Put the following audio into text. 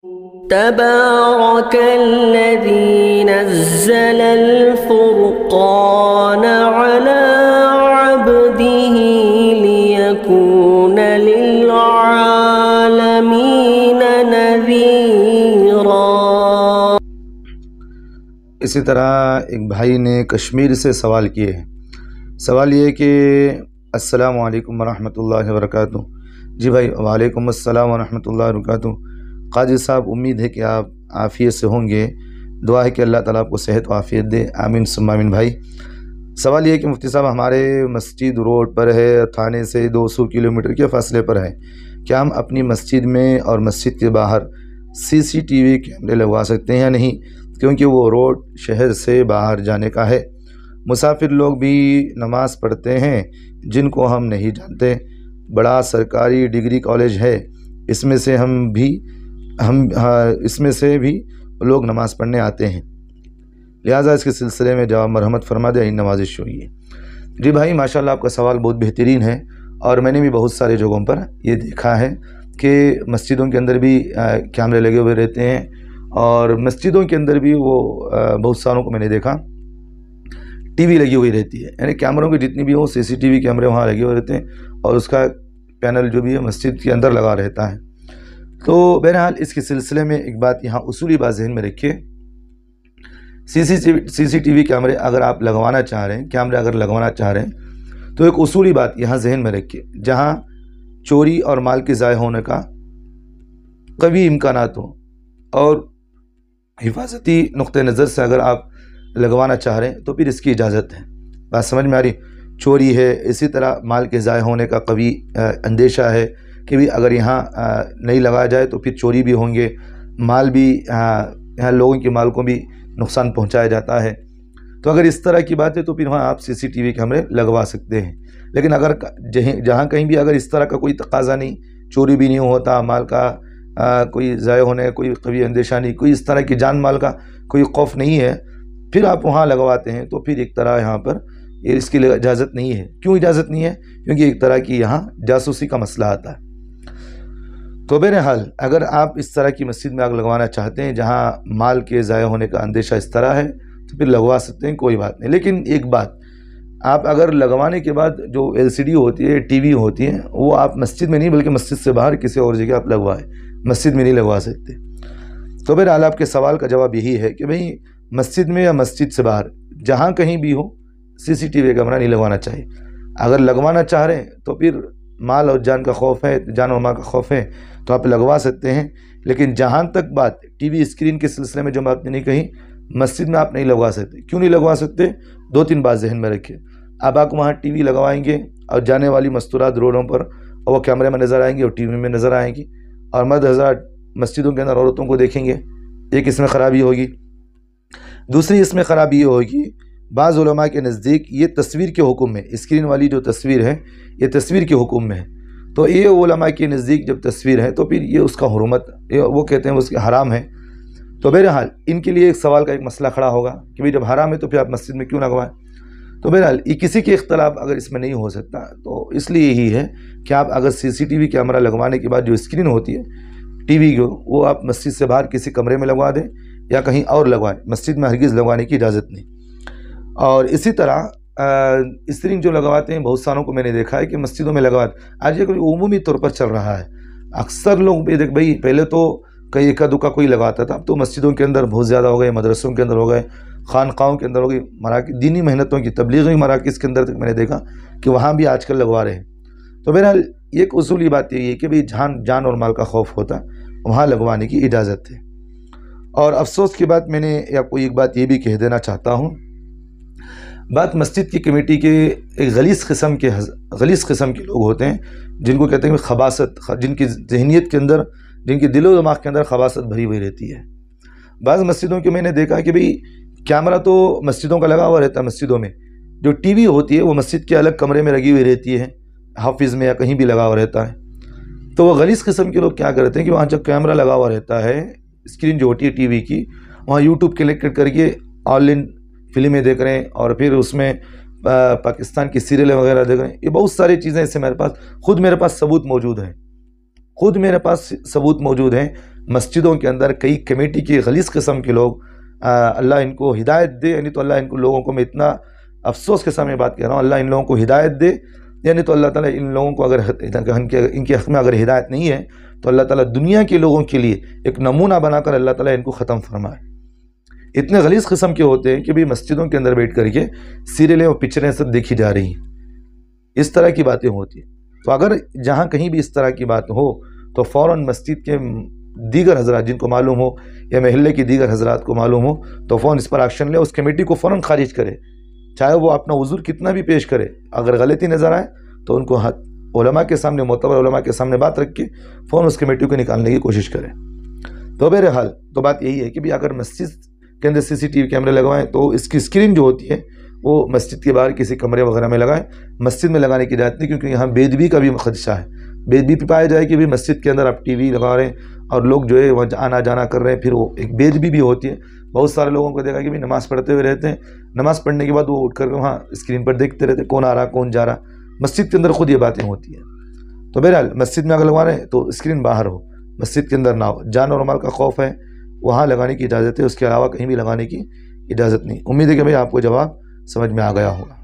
تبارك الذي نزل الفرقان على عبده ليكون للعالمين نذيرا۔ اسی طرح ایک بھائی نے کشمیر سے سوال کیے ہیں۔ سوال یہ ہے کہ السلام علیکم ورحمۃ اللہ وبرکاتہ۔ جی بھائی، وعلیکم السلام ورحمۃ اللہ وبرکاتہ۔ قاضی صاحب، امید ہے کہ آپ عافیت سے ہوں گے، دعا ہے کہ اللہ تعالیٰ آپ کو صحت و عافیت دے، آمین ثم آمین۔ بھائی، سوال یہ ہے کہ مفتی صاحب، ہمارے مسجد روڈ پر ہے، تھانے سے 200 کلومیٹر کے فاصلے پر ہے، کیا ہم اپنی مسجد میں اور مسجد کے باہر CCTV کیمرے لگوا سکتے ہیں یا نہیں؟ کیونکہ وہ روڈ شہر سے باہر جانے کا ہے، مسافر لوگ بھی نماز پڑھتے ہیں جن کو ہم نہیں جانتے، بڑا سرکاری ڈگری کالج ہے، اس میں سے بھی لوگ نماز پڑھنے آتے ہیں، لہٰذا اس کے سلسلے میں جواب مرحمت فرما دیں، نوازش ہوئی ہے۔ جی بھائی، ماشاءاللہ آپ کا سوال بہت بہترین ہے، اور میں نے بھی بہت سارے جگہوں پر یہ دیکھا ہے کہ مسجدوں کے اندر بھی کیمرے لگے ہوئے رہتے ہیں، اور مسجدوں کے اندر بھی وہ بہت ساروں کو میں نے دیکھا TV لگی ہوئی رہتی ہے، یعنی کیمروں کی جتنی بھی ہو CCTV کیمرے وہاں لگے ہوئے رہتے ہیں، اور اس کا پینل جو بھی ہے مسجد کے اندر لگا رہتا ہے۔ تو بہرحال اس کے سلسلے میں ایک بات یہاں اصولی بات ذہن میں رکھیے، CCTV کیمرے اگر آپ لگوانا چاہ رہے ہیں، تو ایک اصولی بات یہاں ذہن میں رکھیے، جہاں چوری اور مال کے ضائع ہونے کا قوی امکانات ہوں اور حفاظتی نقطہ نظر سے اگر آپ لگوانا چاہ رہے ہیں تو پھر اس کی اجازت ہے۔ بات سمجھ میں آ رہی؟ چوری ہے، اسی طرح مال کے ضائع ہونے کا قوی اندیشہ ہے کہ بھی اگر یہاں نہیں لگایا جائے تو پھر چوری بھی ہوں گے، مال بھی یہاں لوگوں کے مال کو بھی نقصان پہنچایا جاتا ہے۔ تو اگر اس طرح کی بات ہے تو پھر وہاں آپ CCTV کیمرے لگوا سکتے ہیں، لیکن اگر جہاں کہیں بھی اگر اس طرح کا کوئی تقاضا نہیں، چوری بھی نہیں ہوتا، مال کا کوئی ضائع ہونے کا کوئی قوی اندیشہ نہیں، کوئی اس طرح کی جان مال کا کوئی خوف نہیں ہے، پھر آپ وہاں لگواتے ہیں تو پھر ایک طرح یہاں پر اس کی اجازت نہیں ہے۔ کیوں اجازت نہیں ہے؟ کیونکہ ایک طرح کی یہاں جاسوسی کا مسئلہ آتا ہے۔ تو بہرحال اگر آپ اس طرح کی مسجد میں آگ لگوانا چاہتے ہیں جہاں مال کے ضائع ہونے کا اندیشہ اس طرح ہے تو پھر لگوا سکتے ہیں، کوئی بات نہیں۔ لیکن ایک بات، آپ اگر لگوانے کے بعد جو LCD ہوتی ہے، TV ہوتی ہے، وہ آپ مسجد میں نہیں بلکہ مسجد سے باہر کسی اور جگہ آپ لگوائیں، مسجد میں نہیں لگوا سکتے۔ تو بہرحال آپ کے سوال کا جواب یہی ہے کہ بھئی مسجد میں یا مسجد سے باہر جہاں کہیں بھی ہو CCTV کیمرہ نہیں لگوانا چاہیے۔ اگر لگوانا چاہ رہے ہیں تو پھر مال اور جان کا خوف ہے، جان و مال کا خوف ہے تو آپ لگوا سکتے ہیں، لیکن جہاں تک بات TV اسکرین کے سلسلے میں جو بات نہیں کہی، مسجد میں آپ نہیں لگوا سکتے۔ کیوں نہیں لگوا سکتے؟ 2-3 بات ذہن میں رکھیں۔ اب آپ وہاں TV لگوائیں گے اور جانے والی مستورات روڈوں پر وہ کیمرے میں نظر آئیں گی اور TV میں نظر آئیں گی، اور مرد حضرات مسجدوں کے اندر عورتوں کو دیکھیں گے، ایک اس میں خرابی ہوگی۔ دوسری اس میں خرابی یہ ہوگی، بعض علماء کے نزدیک یہ تصویر کے حکم میں، اسکرین والی جو تصویر ہے یہ تصویر کے حکم میں ہے، تو یہ علماء کے نزدیک جب تصویر ہے تو پھر یہ اس کا حرمت، وہ کہتے ہیں اس کے حرام ہے۔ تو بہرحال ان کے لیے ایک سوال کا ایک مسئلہ کھڑا ہوگا کہ بھئی جب حرام ہے تو پھر آپ مسجد میں کیوں لگوائیں؟ تو بہرحال یہ کسی کے اختلاف اگر اس میں نہیں ہو سکتا تو اس لیے یہی ہے کہ آپ اگر CCTV کیمرہ لگوانے کے بعد جو اسکرین ہوتی ہے TV کو، وہ آپ مسجد سے باہر کسی کمرے میں لگوا دیں یا کہیں اور لگوائیں، مسجد میں ہرگز لگوانے کی اجازت نہیں۔ اور اسی طرح اسکرین جو لگواتے ہیں بہت ساروں کو میں نے دیکھا ہے کہ مسجدوں میں لگواتے، آج یہ کوئی عمومی طور پر چل رہا ہے، اکثر لوگ بھی دیکھ بھئی پہلے تو کئی ایک دکا کوئی لگاتا تھا، اب تو مسجدوں کے اندر بہت زیادہ ہو گئے، مدرسوں کے اندر ہو گئے، خانقاہوں کے اندر ہو گئی، دینی محنتوں کی تبلیغی مراکز کے اندر تک میں نے دیکھا کہ وہاں بھی آج کل لگوا رہے ہیں۔ تو بہرحال ایک اصولی بات یہ ہے کہ بھئی جان اور مال کا خوف ہوتا وہاں لگوانے کی اجازت ہے۔ اور افسوس کی بات، میں نے آپ کو ایک بات یہ بھی کہہ دینا چاہتا ہوں، بات مسجد کی کمیٹی کے ایک غلیظ قسم کے لوگ ہوتے ہیں جن کو کہتے ہیں خباثت، جن کی ذہنیت کے اندر، جن کی دل و دماغ کے اندر خباثت بھری ہوئی رہتی ہے۔ بعض مسجدوں کے میں نے دیکھا کہ بھئی کیمرہ تو مسجدوں کا لگا ہوا رہتا ہے، مسجدوں میں جو TV ہوتی ہے وہ مسجد کے الگ کمرے میں لگی ہوئی رہتی ہے، حافظ میں یا کہیں بھی لگا ہوا رہتا ہے۔ تو وہ غلیظ قسم کے لوگ کیا کرتے ہیں کہ وہاں جب کیمرہ لگا ہوا رہتا ہے، اسکرین جو ہوتی ہے TV کی، وہاں YouTube کنیکٹ کر کے آن لائن فلمیں دیکھ رہے ہیں، اور پھر اس میں پاکستان کی سیریلیں وغیرہ دیکھ رہے ہیں۔ یہ بہت ساری چیزیں ایسے میرے پاس ثبوت موجود ہیں۔ خود میرے پاس ثبوت موجود ہیں، مسجدوں کے اندر کئی کمیٹی کے غلیظ قسم کے لوگ، اللہ ان کو ہدایت دے، یعنی تو اللہ ان کو لوگوں کو، میں اتنا افسوس کے سامنے بات کہہ رہا ہوں، اللہ ان لوگوں کو ہدایت دے، یعنی تو اللہ تعالیٰ ان لوگوں کو اگر ان کے حق میں اگر ہدایت نہیں ہے تو اللہ تعالیٰ دنیا کے لوگوں کے لیے ایک نمونہ بنا کر اللہ تعالیٰ ان کو ختم فرمائے۔ اتنے غلیظ قسم کے ہوتے ہیں کہ بھی مسجدوں کے اندر بیٹھ کر کے سیریلیں اور پکچریں سب دیکھی جا رہی ہیں، اس طرح کی باتیں ہوتی ہیں۔ تو اگر جہاں کہیں بھی اس طرح کی بات ہو تو فوراً مسجد کے دیگر حضرات جن کو معلوم ہو یا محلے کی دیگر حضرات کو معلوم ہو تو فوراً اس پر ایکشن لے، اس کمیٹی کو فوراً خارج کرے، چاہے وہ اپنا عذر کتنا بھی پیش کرے، اگر غلطی نظر آئے تو ان کو علماء کے سامنے، معتبر علماء کے سامنے بات رکھ کے فوراً اس کمیٹی کو نکالنے کی کوشش کرے۔ تو بہرحال تو بات یہی ہے کہ بھی اگر مسجد کے اندر CCTV کیمرے لگوائیں تو اس کی اسکرین جو ہوتی ہے وہ مسجد کے باہر کسی کمرے وغیرہ میں لگائیں، مسجد میں لگانے کی اجازت نہیں، کیونکہ یہاں بے ادبی کا بھی خدشہ ہے، بے ادبی پہ پایا جائے کہ بھی مسجد کے اندر آپ TV لگا رہے ہیں اور لوگ جو ہے وہاں آنا جانا کر رہے ہیں، پھر وہ ایک بے ادبی بھی ہوتی ہے۔ بہت سارے لوگوں کو دیکھا کہ بھی نماز پڑھتے ہوئے رہتے ہیں، نماز پڑھنے کے بعد وہ اٹھ کر کے وہاں اسکرین پر دیکھتے رہتے ہیں کون آ رہا کون جا رہا، مسجد کے اندر خود یہ باتیں ہوتی ہیں۔ تو بہرحال مسجد میں اگر لگوا رہے ہیں تو اسکرین باہر ہو، مسجد کے اندر نہ ہو، جان اور مال کا خوف ہے وہاں لگانے کی اجازت ہے، اس کے علاوہ کہیں بھی لگانے کی اجازت نہیں۔ امید ہے کہ بھائی آپ کو جواب سمجھ میں آ گیا ہوگا۔